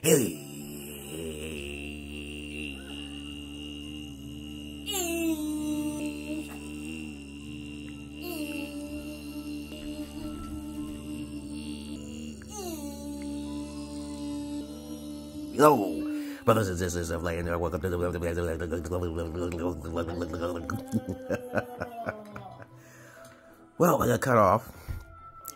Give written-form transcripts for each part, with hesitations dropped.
Hey. Yo, brothers and sisters of land, welcome to the well, I got cut off.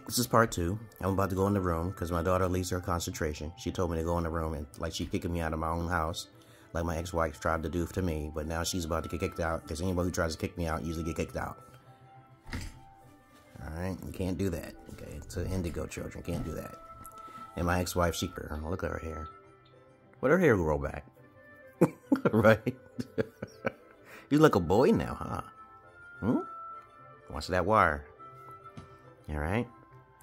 This is part 2. I'm about to go in the room because my daughter leaves her concentration. She told me to go in the room and like she's kicking me out of my own house, like my ex-wife tried to do to me. But now she's about to get kicked out because anybody who tries to kick me out usually get kicked out. All right, you can't do that. Okay, it's an indigo children, can't do that. And my ex-wife, she look at her hair. But her hair will roll back. Right? You look a boy now, huh? Watch that wire. Alright?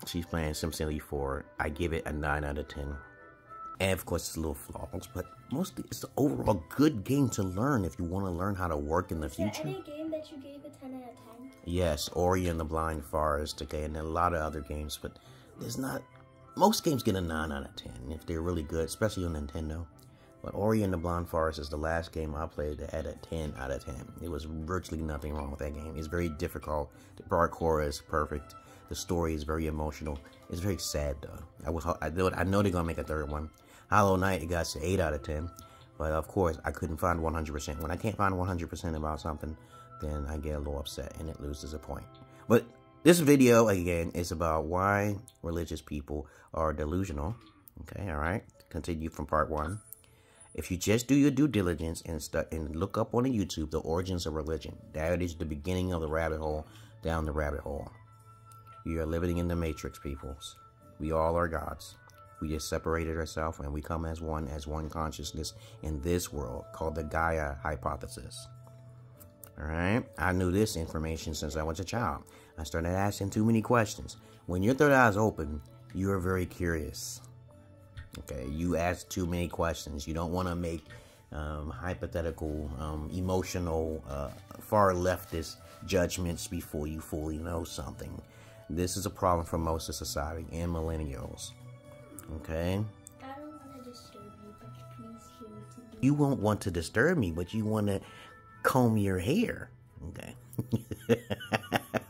She's playing SimCity 4. I give it a 9 out of 10. And of course, it's a little flaws, but mostly it's an overall good game to learn if you want to learn how to work in the future. Is there any game that you gave a 10 out of 10? Yes, Ori and the Blind Forest, okay, and a lot of other games, but there's not... Most games get a 9 out of 10 if they're really good, especially on Nintendo. But Ori and the Blind Forest is the last game I played that had a 10 out of 10. There was virtually nothing wrong with that game. It's very difficult. The parkour is perfect. The story is very emotional. It's very sad though. I know they're gonna make a third one. Hollow Knight, it got to 8 out of 10. But of course, I couldn't find 100%. When I can't find 100% about something, then I get a little upset and it loses a point. But this video, again, is about why religious people are delusional. Okay, all right. Continue from part 1. If you just do your due diligence and look up on the YouTube the origins of religion, that is the beginning of the rabbit hole down the rabbit hole. You are living in the matrix, peoples. We all are gods. We just separated ourselves and we come as one consciousness in this world called the Gaia hypothesis. All right. I knew this information since I was a child. I started asking too many questions. When your third eye is open, you are very curious. Okay, you ask too many questions. You don't want to make hypothetical, emotional, far leftist judgments before you fully know something. This is a problem for most of society and millennials. Okay? I don't want to disturb you, but please hear me to You won't want to disturb me, but you want to comb your hair. Okay.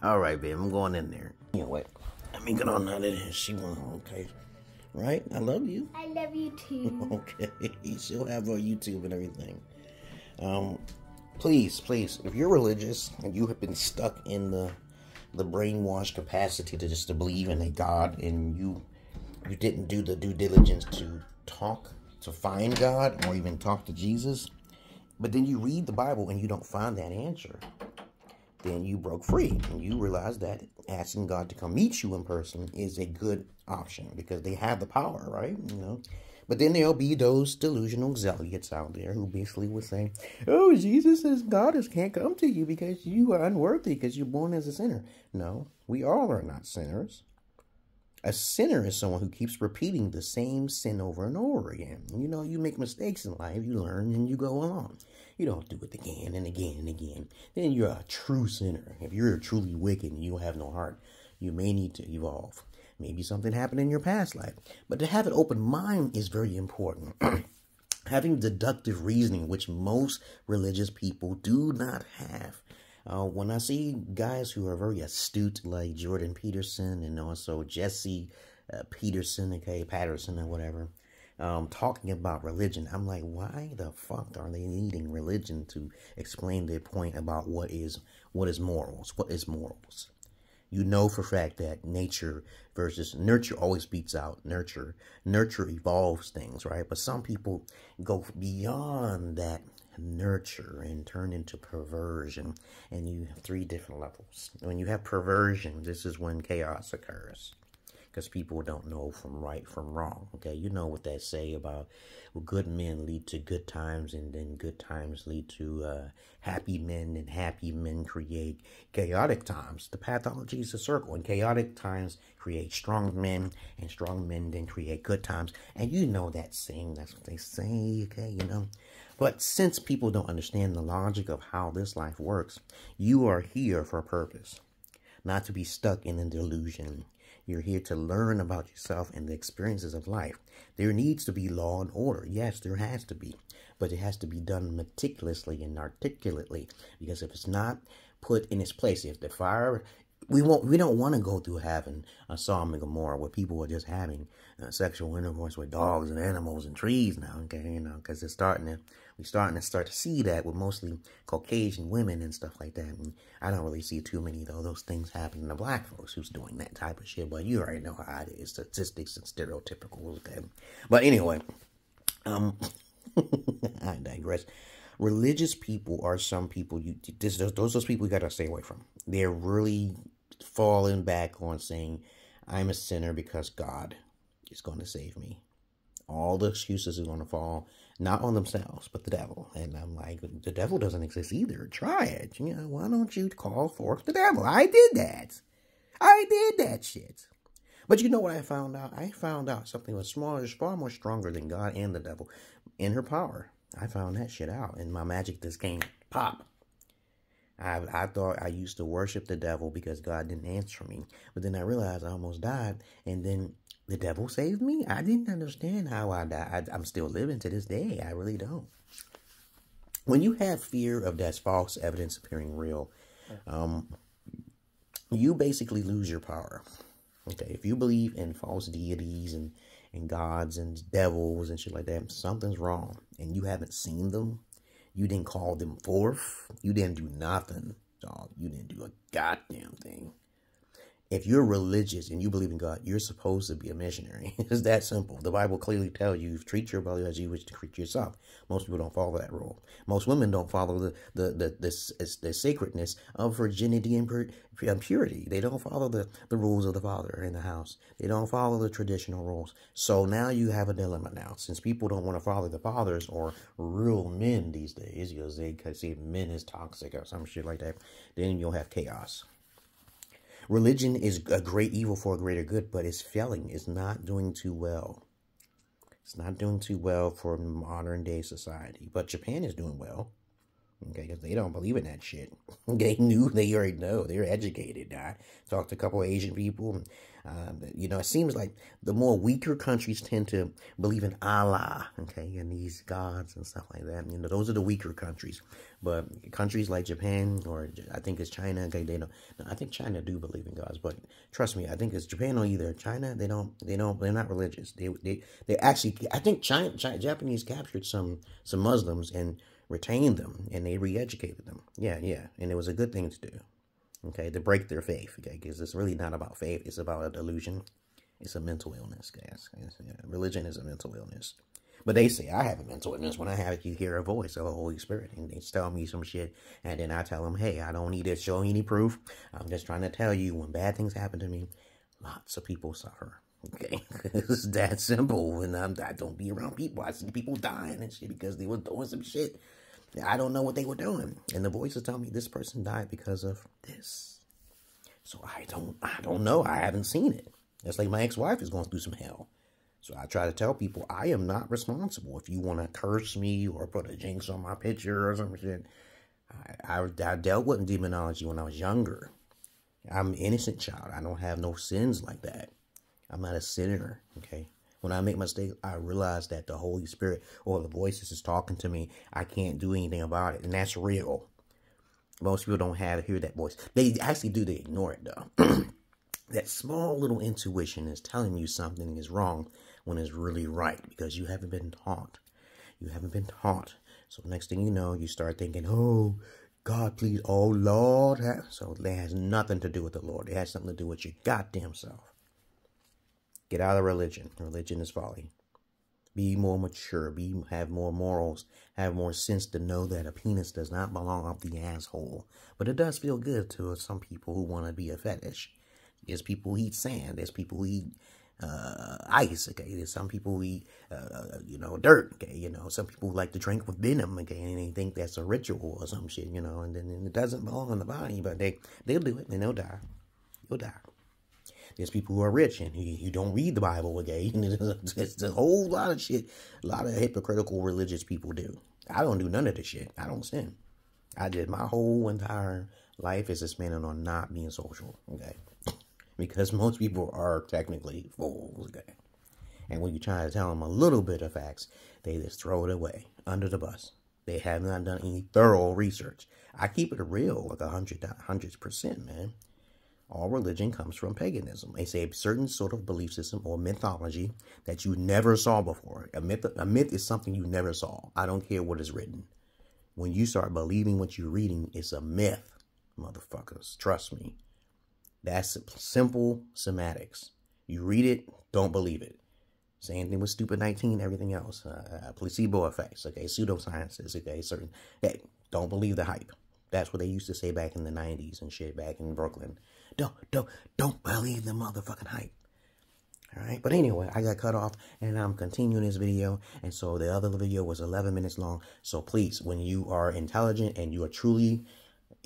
All right, babe, I'm going in there. You know what? Let me get on out of there. She won't, okay. Right? I love you. I love you too. Okay. She'll have her YouTube and everything. Please, if you're religious and you have been stuck in the brainwashed capacity to believe in a God and you didn't do the due diligence to find God or even talk to Jesus, but then you read the Bible and you don't find that answer, then you broke free and you realize that asking God to come meet you in person is a good option because they have the power, right? You know. But then there'll be those delusional zealots out there who basically will say, oh, Jesus says God can't come to you because you are unworthy because you're born as a sinner. No, we all are not sinners. A sinner is someone who keeps repeating the same sin over and over again. You know, you make mistakes in life, you learn, and you go along. You don't do it again and again and again. Then you're a true sinner. If you're truly wicked and you have no heart, you may need to evolve. Maybe something happened in your past life. But to have an open mind is very important. Having deductive reasoning, which most religious people do not have. When I see guys who are very astute, like Jordan Peterson and also Jesse Peterson, okay, Patterson or whatever, talking about religion, I'm like, why the fuck are they needing religion to explain their point about what is morals? What is morals? You know for a fact that nature versus nurture always beats out nurture. Nurture evolves things, right? But some people go beyond that nurture and turn into perversion. And you have 3 different levels. When you have perversion, this is when chaos occurs. Because people don't know from right from wrong. Okay, you know what they say about good men lead to good times, and then good times lead to happy men, and happy men create chaotic times. The pathology is a circle, and chaotic times create strong men, and strong men then create good times. And you know that saying, that's what they say, okay, you know. But since people don't understand the logic of how this life works, you are here for a purpose, not to be stuck in a delusion. You're here to learn about yourself and the experiences of life. There needs to be law and order. Yes, there has to be. But it has to be done meticulously and articulately. Because if it's not put in its place, if the fire... We don't want to go through having a Sodom and Gomorrah where people are just having sexual intercourse with dogs and animals and trees now, okay, you know, because we're starting to see that with mostly Caucasian women and stuff like that. And I don't really see too many of those things happening to black folks who's doing that type of shit, but you already know how it is, statistics and stereotypical, okay. But anyway, I digress. Religious people are some people those people you gotta stay away from. They're really falling back on saying, I'm a sinner because God is going to save me. All the excuses are going to fall not on themselves, but the devil. And I'm like, the devil doesn't exist either. Try it. You know, why don't you call forth the devil? I did that. I did that shit. But you know what I found out? I found out something was far more stronger than God and the devil in her power. I found that shit out, and my magic just came pop. I thought I used to worship the devil because God didn't answer me. But then I realized I almost died, and then the devil saved me? I didn't understand how I died. I'm still living to this day. I really don't. When you have fear of that false evidence appearing real, you basically lose your power. Okay, if you believe in false deities and gods and devils and shit like that, something's wrong. And you haven't seen them. You didn't call them forth. You didn't do nothing, dog. You didn't do a goddamn thing. If you're religious and you believe in God, you're supposed to be a missionary. It's that simple. The Bible clearly tells you, treat your brother as you wish to treat yourself. Most people don't follow that rule. Most women don't follow the sacredness of virginity and purity. They don't follow the rules of the father in the house. They don't follow the traditional rules. So now you have a dilemma now. Since people don't want to follow the fathers or real men these days, because they say men is toxic or some shit like that, then you'll have chaos. Religion is a great evil for a greater good, but it's failing. It's not doing too well. It's not doing too well for modern day society. But Japan is doing well. Okay, because they don't believe in that shit. They already know. They're educated. I talked to a couple of Asian people. You know, it seems like the more weaker countries tend to believe in Allah, okay, and these gods and stuff like that. You know, those are the weaker countries. But countries like Japan, or I think it's China, okay, they don't. No, I think China do believe in gods, but trust me, I think it's Japan or either China. They're not religious. They actually, I think Japanese captured some Muslims and retained them, and they re-educated them. Yeah, and it was a good thing to do. Okay, to break their faith, okay, because it's really not about faith. It's about a delusion. It's a mental illness, guys. Religion is a mental illness. But they say I have a mental illness when I have you hear a voice of the Holy Spirit, and they tell me some shit, and then I tell them, hey, I don't need to show any proof. I'm just trying to tell you, when bad things happen to me, lots of people suffer. Okay, it's that simple. And I don't be around people. I see people dying and shit because they were doing some shit. I don't know what they were doing. And the voices tell me this person died because of this. So I don't know. I haven't seen it. It's like my ex-wife is going through some hell. So I try to tell people I am not responsible. If you want to curse me or put a jinx on my picture or some shit, I dealt with demonology when I was younger. I'm an innocent child. I don't have no sins like that. I'm not a sinner, okay? When I make mistakes, I realize that the Holy Spirit or the voices is talking to me. I can't do anything about it, and that's real. Most people don't hear that voice. They actually do. They ignore it, though. That small little intuition is telling you something is wrong when it's really right, because you haven't been taught. You haven't been taught. So next thing you know, you start thinking, oh, God, please, oh, Lord. So it has nothing to do with the Lord. It has something to do with your goddamn self. Get out of religion. Religion is folly. Be more mature. Have more morals. Have more sense to know that a penis does not belong up the asshole. But it does feel good to some people who want to be a fetish. There's people who eat sand. There's people who eat ice. Okay. There's some people who eat, dirt. Okay. Some people who like to drink with venom. Okay. And they think that's a ritual or some shit. And then it doesn't belong in the body. But they'll do it and they'll die. You'll die. There's people who are rich and you don't read the Bible, okay? It's a whole lot of shit. A lot of hypocritical religious people do. I don't do none of this shit. I don't sin. I did my whole entire life is expanding on not being social, okay? because most people are technically fools, okay? And when you try to tell them a little bit of facts, they just throw it away under the bus. They have not done any thorough research. I keep it real, like 100%, man. All religion comes from paganism. They say a certain sort of belief system or mythology that you never saw before. A myth is something you never saw. I don't care what is written. When you start believing what you're reading, it's a myth, motherfuckers. Trust me. That's simple semantics. You read it, don't believe it. Same thing with Stupid 19, everything else. Placebo effects, okay, pseudosciences, okay, certain. Hey, don't believe the hype. That's what they used to say back in the 90s and shit, back in Brooklyn. Don't believe the motherfucking hype. All right, but anyway, I got cut off, and I'm continuing this video, and so the other video was 11 minutes long. So please, when you are intelligent and you are truly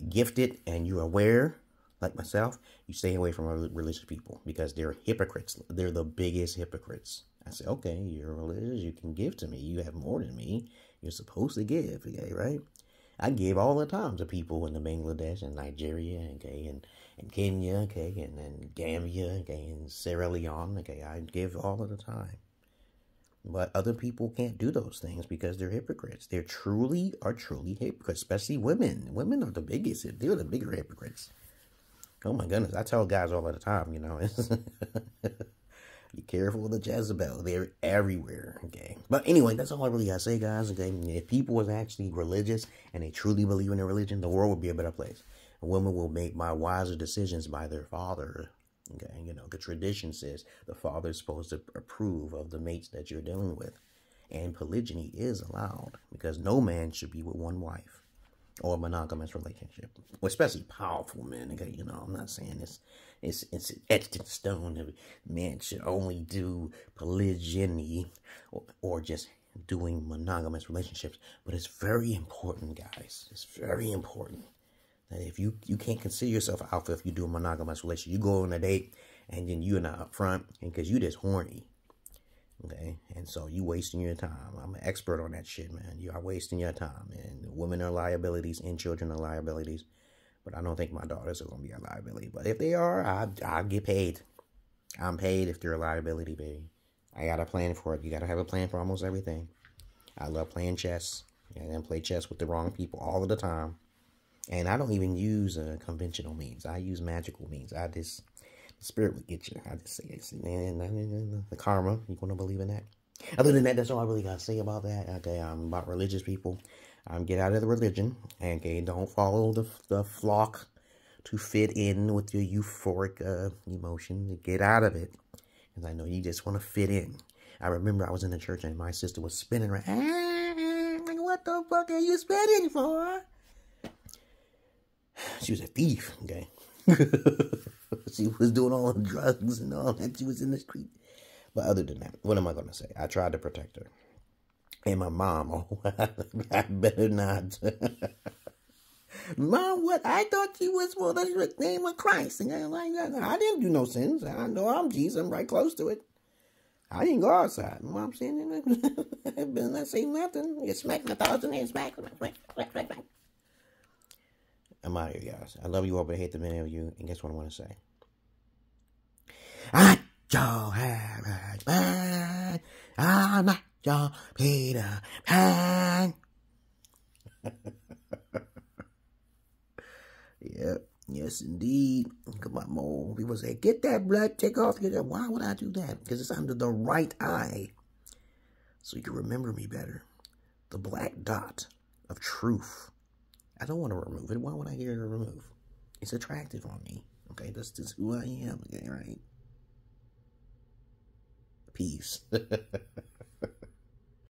gifted and you're aware, like myself, you stay away from religious people because they're hypocrites. They're the biggest hypocrites. I say, okay, you're religious, you can give to me. You have more than me. You're supposed to give, okay, right? I give all the time to people in the Bangladesh and Nigeria, okay, and Kenya, okay, and Gambia, okay, and Sierra Leone, okay. I give all of the time. But other people can't do those things because they're hypocrites. They truly hypocrites, especially women. Women are the biggest. They're the bigger hypocrites. Oh my goodness, I tell guys all the time, you know, be careful with the Jezebel. They're everywhere, okay? But anyway, that's all I really gotta say, guys, okay? If people was actually religious and they truly believe in their religion, the world would be a better place. Women will make wiser decisions by their father, okay? You know, the tradition says the father is supposed to approve of the mates that you're dealing with. And polygyny is allowed because no man should be with one wife or a monogamous relationship, especially powerful men, okay? You know, I'm not saying it's etched in stone that men should only do polygyny or just doing monogamous relationships. But it's very important, guys. It's very important that if you can't consider yourself alpha if you do a monogamous relationship. You go on a date and then you're not upfront and because you just horny. Okay, and so you wasting your time. I'm an expert on that shit, man. You are wasting your time, and women are liabilities and children are liabilities. But I don't think my daughters are going to be a liability. But if they are, I'll get paid. I'm paid if they're a liability, baby. I got a plan for it. You got to have a plan for almost everything. I love playing chess. And then play chess with the wrong people all of the time. And I don't even use conventional means. I use magical means. The spirit will get you. I just say, man, the karma. You going to believe in that? Other than that, that's all I really got to say about that. Okay, about religious people. Get out of the religion. Okay, don't follow the flock to fit in with your euphoric emotion. Get out of it. Because I know you just want to fit in. I remember I was in the church and my sister was spinning around. Like, what the fuck are you spinning for? She was a thief, okay? She was doing all the drugs and all that. She was in the street. But other than that, what am I going to say? I tried to protect her. And my mom, oh, I better not. Mom, what? I thought you was for the name of Christ. And I'm like, I didn't do no sins. I know I'm Jesus. I'm right close to it. I didn't go outside. Mom saying, I better not say nothing. You smack my thoughts in there. Smack. I'm out of here, guys. I love you all, but I hate the many of you. And guess what I want to say? I'm not your Peter Pan. Yep. Yes, indeed. Come on, more people say, get that blood, take off. Get that. Why would I do that? Because it's under the right eye. So you can remember me better. The black dot of truth. I don't want to remove it. Why would I get it removed? It's attractive on me. Okay, that's just who I am. Okay, right? Peace.